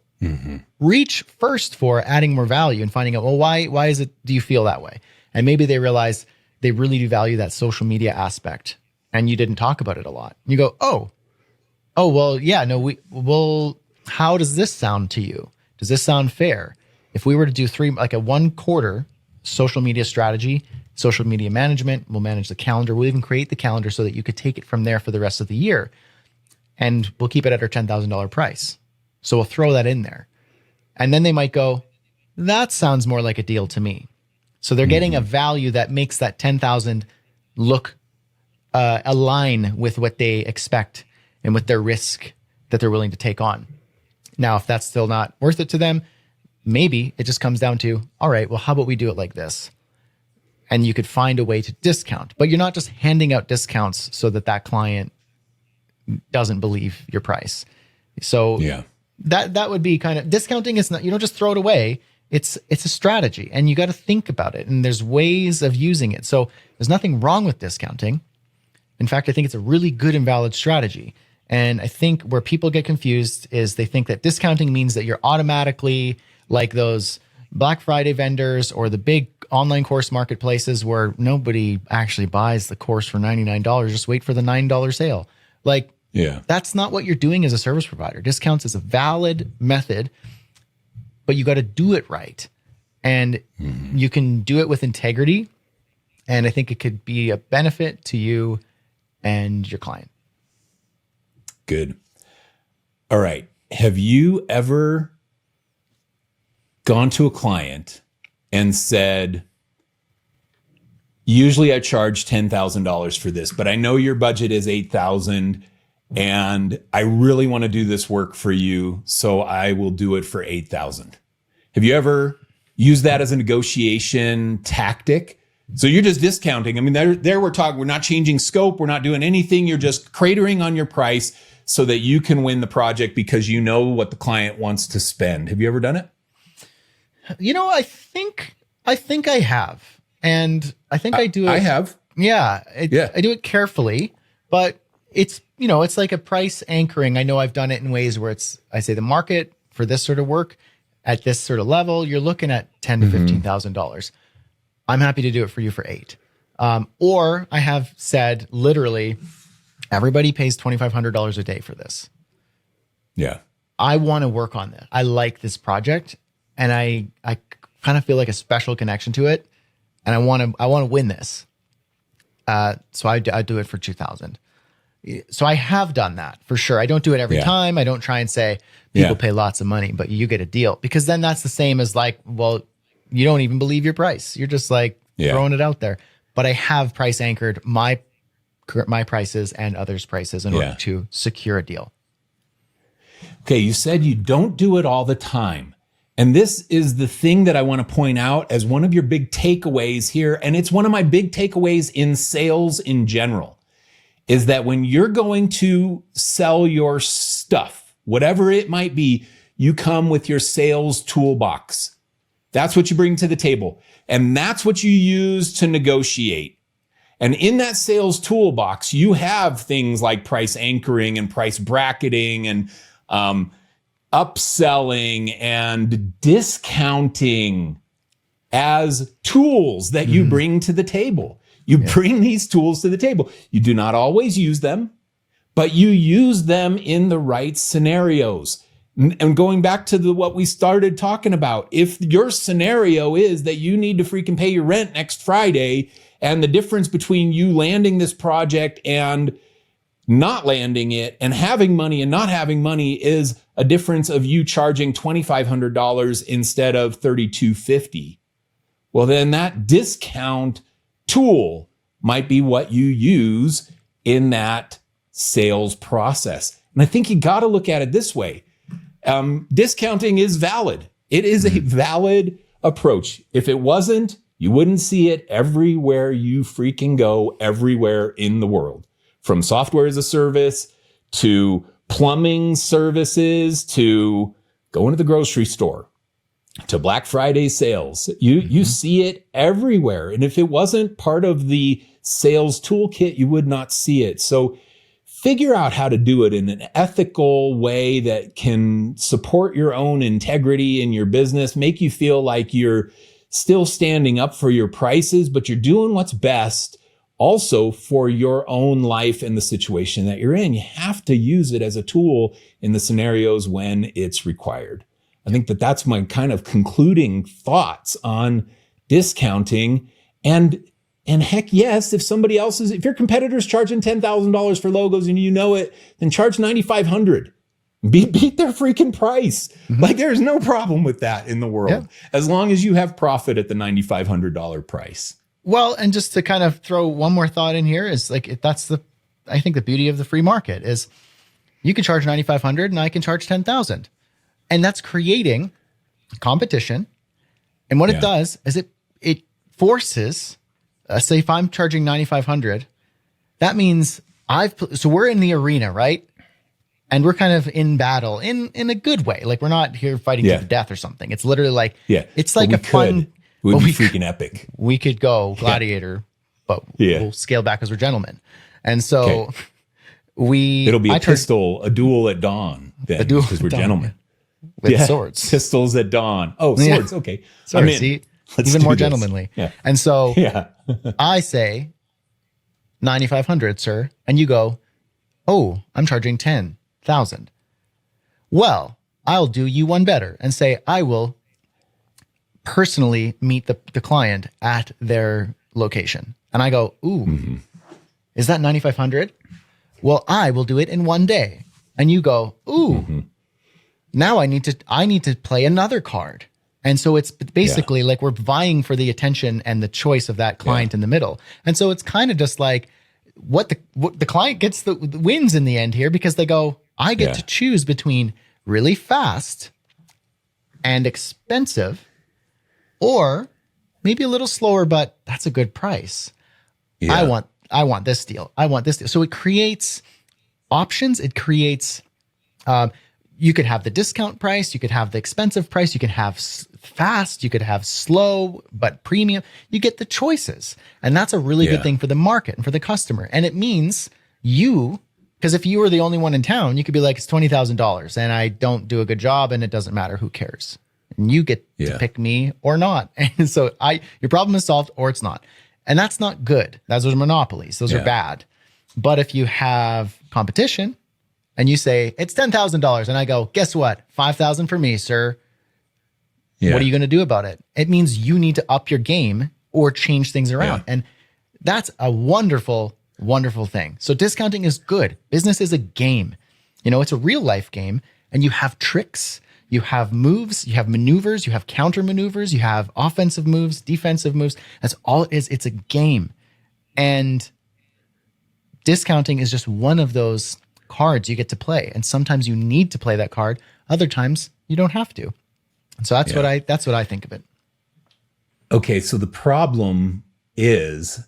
reach first for adding more value and finding out, well, why do you feel that way? And maybe they realize they really do value that social media aspect and you didn't talk about it a lot. You go, well, yeah, no, how does this sound to you? Does this sound fair? If we were to do a 1 quarter social media strategy, social media management, we'll manage the calendar. We'll even create the calendar so that you could take it from there for the rest of the year. And we'll keep it at our $10,000 price. So we'll throw that in there. And then they might go, that sounds more like a deal to me. So they're getting a value that makes that 10,000 look align with what they expect and with their risk that they're willing to take on. Now, if that's still not worth it to them, maybe it just comes down to, all right, well, how about we do it like this? And you could find a way to discount, but you're not just handing out discounts so that client doesn't believe your price. So that would be kind of, discounting is not, you don't just throw it away. It's a strategy and you got to think about it. And there's ways of using it. So there's nothing wrong with discounting. In fact, I think it's a really good and valid strategy. And I think where people get confused is they think that discounting means that you're automatically like those Black Friday vendors or the big online course marketplaces where nobody actually buys the course for $99. Just wait for the $9 sale. That's not what you're doing as a service provider. Discounts is a valid method, but you got to do it right. And you can do it with integrity. And I think it could be a benefit to you and your client. Good. All right. Have you ever gone to a client and said, usually I charge $10,000 for this, but I know your budget is $8,000 and I really want to do this work for you, so I will do it for $8,000. Have you ever used that as a negotiation tactic? So you're just discounting. I mean, there we're not changing scope. We're not doing anything. You're just cratering on your price so that you can win the project because you know what the client wants to spend. Have you ever done it? I think I have. And I think I do it. I have. Yeah. I do it carefully, but it's like a price anchoring. I know I've done it in ways where I say the market for this sort of work at this sort of level, you're looking at $10,000 to $15,000. I'm happy to do it for you for $8,000. Or I have said literally, everybody pays $2,500 a day for this. Yeah. I want to work on this. I like this project and I kind of feel like a special connection to it. And I want to win this. So I do it for $2,000. So I have done that for sure. I don't do it every time. I don't try and say people pay lots of money, but you get a deal, because then that's the same as like, well, you don't even believe your price. You're just like throwing it out there. But I have price anchored my prices and others' prices in order to secure a deal. Okay, you said you don't do it all the time. And this is the thing that I want to point out as one of your big takeaways here. And it's one of my big takeaways in sales in general, is that when you're going to sell your stuff, whatever it might be, you come with your sales toolbox. That's what you bring to the table. And that's what you use to negotiate. And in that sales toolbox, you have things like price anchoring and price bracketing and upselling and discounting as tools that you bring to the table. You bring these tools to the table. You do not always use them, but you use them in the right scenarios. And going back to what we started talking about, if your scenario is that you need to freaking pay your rent next Friday, and the difference between you landing this project and not landing it and having money and not having money is a difference of you charging $2,500 instead of $3,250. Well, then that discount tool might be what you use in that sales process. And I think you got to look at it this way. Discounting is valid. It is a valid approach. If it wasn't, you wouldn't see it everywhere you freaking go, everywhere in the world. From software as a service to plumbing services to going to the grocery store to Black Friday sales. You see it everywhere. And if it wasn't part of the sales toolkit, you would not see it. So figure out how to do it in an ethical way that can support your own integrity in your business, make you feel like you're still standing up for your prices, but you're doing what's best also for your own life and the situation that you're in. You have to use it as a tool in the scenarios when it's required. I think that that's my kind of concluding thoughts on discounting. And heck yes, if your competitor's charging $10,000 for logos and you know it, then charge $9,500. Beat their freaking price. Like there's no problem with that in the world, as long as you have profit at the $9,500 price. Well, and just to kind of throw one more thought in here is like, I think the beauty of the free market is you can charge $9,500 and I can charge $10,000. And that's creating competition. And what it does is it forces, say if I'm charging $9,500, that means so we're in the arena, right? And we're kind of in battle in a good way. Like we're not here fighting to the death or something. It's literally like, it's like fun. It would be freaking epic. We could go gladiator, but we'll scale back because we're gentlemen. And so it'll be a duel at dawn then, because we're gentlemen. With swords. Pistols at dawn. Oh, swords. Yeah. Okay. Swords, see, even more gentlemanly. Yeah. And so I say 9,500, sir. And you go, oh, I'm charging 10,000. Well, I'll do you one better and say, I will personally meet the client at their location. And I go, ooh, is that 9,500? Well, I will do it in one day. And you go, ooh, now I need to play another card. And so it's basically like we're vying for the attention and the choice of that client in the middle. And so it's kind of just like what the client gets the wins in the end here, because they go, I get to choose between really fast and expensive, or maybe a little slower, but that's a good price. I want this deal. I want this deal. So it creates options. It creates, you could have the discount price. You could have the expensive price. You can have fast. You could have slow, but premium. You get the choices. And that's a really good thing for the market and for the customer. And it means because if you were the only one in town, you could be like, it's $20,000 and I don't do a good job and it doesn't matter. Who cares? And you get to pick me or not. And so your problem is solved or it's not. And that's not good. Those are monopolies. Those are bad. But if you have competition and you say, it's $10,000 and I go, guess what? 5,000 for me, sir. What are you going to do about it? It means you need to up your game or change things around. And that's a wonderful, wonderful thing. So discounting is good. Business is a game. It's a real life game, and you have tricks. You have moves, you have maneuvers, you have counter maneuvers, you have offensive moves, defensive moves. That's all it is. It's a game. And discounting is just one of those cards you get to play. And sometimes you need to play that card. Other times you don't have to. And so that's what I think of it. Okay. So the problem is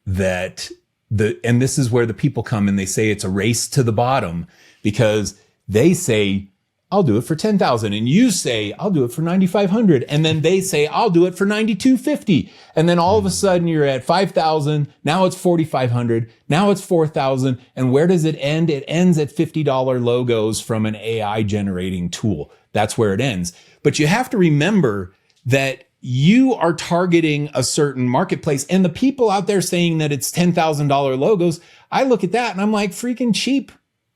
that and this is where the people come and they say it's a race to the bottom, because they say, I'll do it for 10,000. And you say, I'll do it for 9,500. And then they say, I'll do it for 9,250. And then all of a sudden you're at 5,000. Now it's 4,500. Now it's 4,000. And where does it end? It ends at $50 logos from an AI generating tool. That's where it ends. But you have to remember that you are targeting a certain marketplace, and the people out there saying that it's $10,000 logos, I look at that and I'm like, freaking cheap.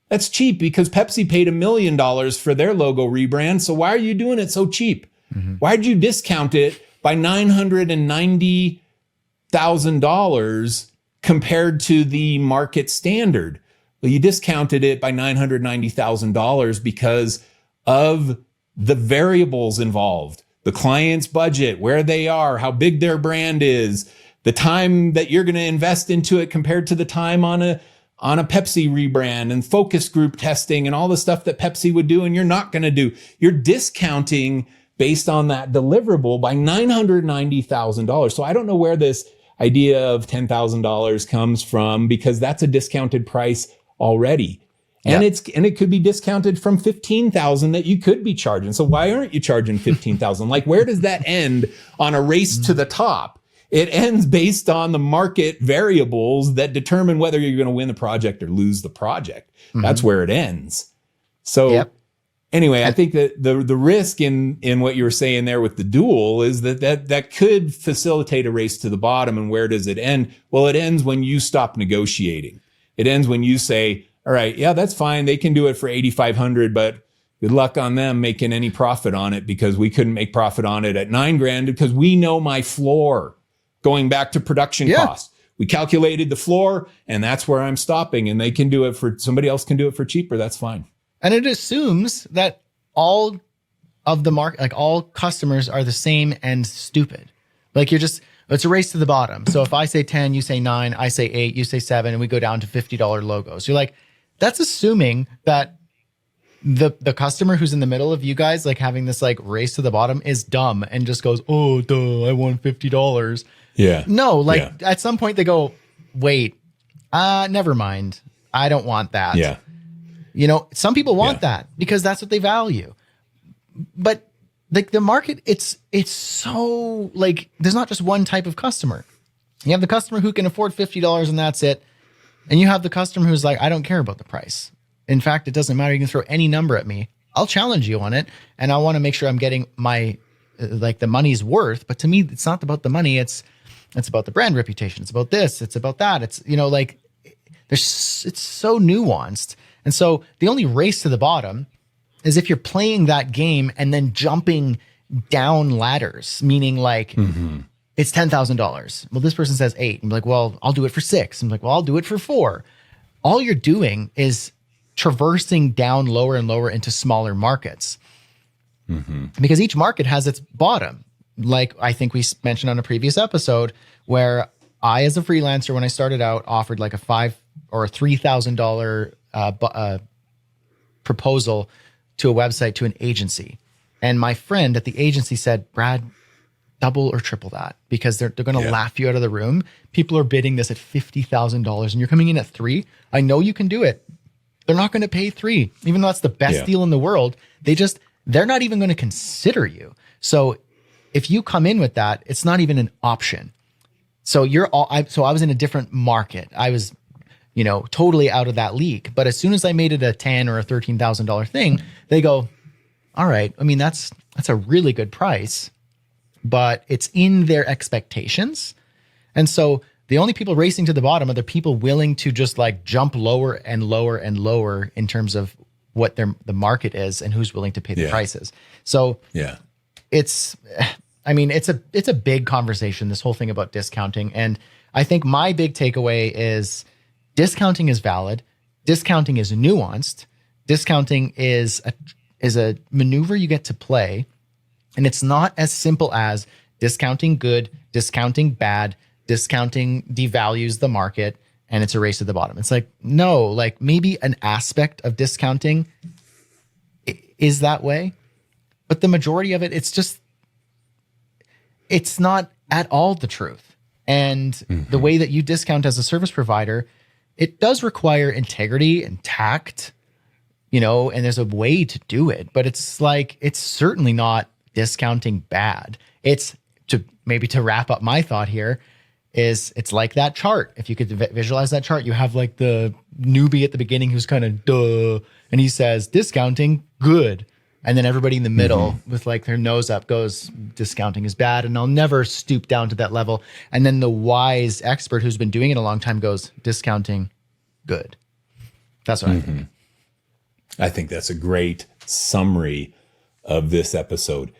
That's cheap because Pepsi paid $1 million for their logo rebrand. So why are you doing it so cheap? Why did you discount it by $990,000 compared to the market standard? Well, you discounted it by $990,000 because of the variables involved, the client's budget, where they are, how big their brand is, the time that you're going to invest into it compared to the time on on a Pepsi rebrand and focus group testing and all the stuff that Pepsi would do, and you're not going to do. You're discounting based on that deliverable by $990,000. So I don't know where this idea of $10,000 comes from, because that's a discounted price already. And it could be discounted from 15,000 that you could be charging. So why aren't you charging 15,000? Like, where does that end on a race to the top? It ends based on the market variables that determine whether you're going to win the project or lose the project. That's where it ends. So anyway, I think that the risk in what you were saying there with the duel is that could facilitate a race to the bottom. And where does it end? Well, it ends when you stop negotiating. It ends when you say, all right, yeah, that's fine. They can do it for 8,500, but good luck on them making any profit on it, because we couldn't make profit on it at $9,000 because we know my floor going back to production costs. We calculated the floor, and that's where I'm stopping, and they can do it for, somebody else can do it for cheaper. That's fine. And it assumes that all of the market, like all customers are the same and stupid. Like it's a race to the bottom. So if I say 10, you say 9, I say 8, you say 7, and we go down to $50 logos. You're like, that's assuming that the customer who's in the middle of you guys, like having this like race to the bottom, is dumb and just goes, oh, duh, I want $50. Yeah. No, like at some point they go, wait, never mind. I don't want that. Yeah. You know, some people want that because that's what they value. But like the market, it's so like, there's not just one type of customer. You have the customer who can afford $50 and that's it. And you have the customer who's like, I don't care about the price. In fact, it doesn't matter. You can throw any number at me. I'll challenge you on it. And I want to make sure I'm getting my, like the money's worth. But to me, it's not about the money. It's about the brand reputation. It's about this. It's about that. It's, you know, like it's so nuanced. And so the only race to the bottom is if you're playing that game and then jumping down ladders, meaning like, it's $10,000. Well, this person says 8. I'm like, well, I'll do it for 6. I'm like, well, I'll do it for 4. All you're doing is traversing down lower and lower into smaller markets, because each market has its bottom. Like I think we mentioned on a previous episode, where I, as a freelancer, when I started out, offered like a $5,000 or $3,000 proposal to a website to an agency, and my friend at the agency said, Brad, double or triple that, because they're going to laugh you out of the room. People are bidding this at $50,000 and you're coming in at 3. I know you can do it. They're not going to pay 3, even though that's the best deal in the world. They're not even going to consider you. So if you come in with that, it's not even an option. So I was in a different market. I was, you know, totally out of that league. But as soon as I made it a $10,000 or a $13,000 thing, they go, all right. I mean, that's a really good price, but it's in their expectations. And so the only people racing to the bottom are the people willing to just like jump lower and lower and lower in terms of what the market is and who's willing to pay the prices. So it's a big conversation, this whole thing about discounting. And I think my big takeaway is discounting is valid. Discounting is nuanced. Discounting is a maneuver you get to play. And it's not as simple as discounting good, discounting bad, discounting devalues the market, and it's a race to the bottom. It's like, no, like maybe an aspect of discounting is that way, but the majority of it, it's not at all the truth. And the way that you discount as a service provider, it does require integrity and tact, you know, and there's a way to do it, but it's like, it's certainly not discounting bad. It's to wrap up my thought here is it's like that chart. If you could visualize that chart, you have like the newbie at the beginning who's kind of duh, and he says discounting good. And then everybody in the middle with like their nose up goes, discounting is bad. And I'll never stoop down to that level. And then the wise expert who's been doing it a long time goes, discounting good. That's what I think. I think that's a great summary of this episode.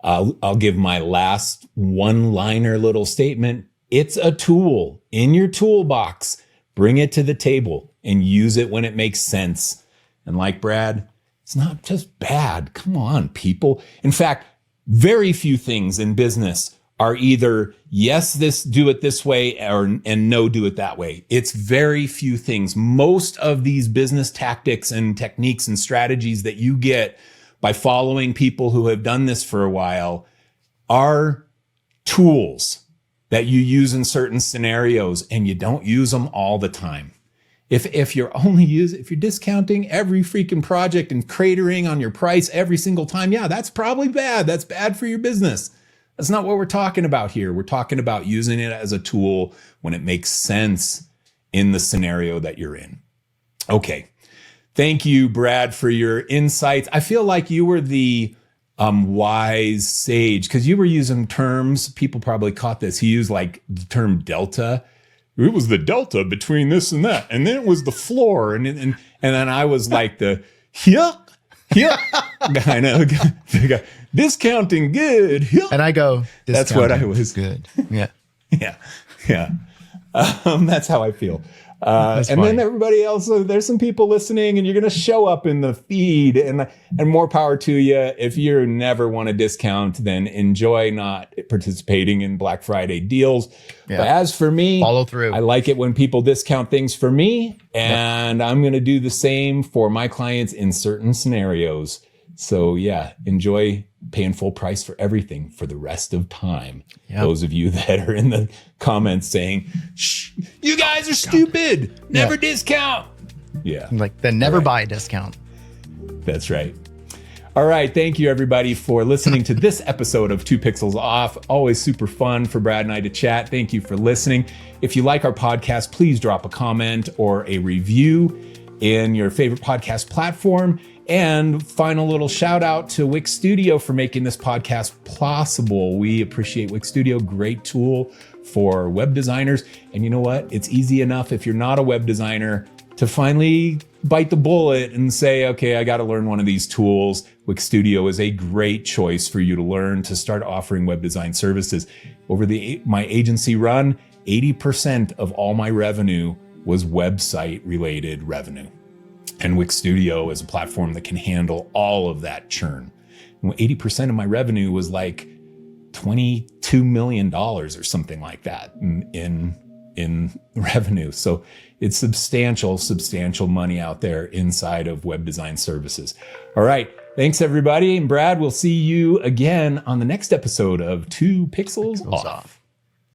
I'll give my last one-liner little statement. It's a tool in your toolbox. Bring it to the table and use it when it makes sense. And like Brad, it's not just bad. Come on, people. In fact, very few things in business are either yes, do it this way, and no, do it that way. It's very few things. Most of these business tactics and techniques and strategies that you get by following people who have done this for a while are tools that you use in certain scenarios, and you don't use them all the time. If you're discounting every freaking project and cratering on your price every single time, yeah, that's probably bad. That's bad for your business. That's not what we're talking about here. We're talking about using it as a tool when it makes sense in the scenario that you're in. Okay. Thank you, Brad, for your insights. I feel like you were the wise sage, because you were using terms. People probably caught this. He used like the term delta. It was the delta between this and that, and then it was the floor, and then I was like the yeah I know discounting good, and I go, that's what I was good. Yeah. That's how I feel. And funny. then everybody else, there's some people listening, and you're going to show up in the feed, and more power to you. If you never want a discount, then enjoy not participating in Black Friday deals. Yeah. But as for me, follow through. I like it when people discount things for me, and I'm going to do the same for my clients in certain scenarios. So yeah, enjoy paying full price for everything for the rest of time. Yep. Those of you that are in the comments saying, shh, you guys are stupid. Never discount. Yeah. Like the never buy discount. That's right. All right. Thank you, everybody, for listening to this episode of 2 Pixels Off. Always super fun for Brad and I to chat. Thank you for listening. If you like our podcast, please drop a comment or a review in your favorite podcast platform. And final little shout out to Wix Studio for making this podcast possible. We appreciate Wix Studio, great tool for web designers. And you know what? It's easy enough if you're not a web designer to finally bite the bullet and say, okay, I got to learn one of these tools. Wix Studio is a great choice for you to learn to start offering web design services. Over my agency run, 80% of all my revenue was website related revenue. And Wix Studio is a platform that can handle all of that churn. 80% of my revenue was like $22 million or something like that in revenue. So it's substantial money out there inside of web design services. All right. Thanks, everybody. And Brad, we'll see you again on the next episode of 2 Pixels Off.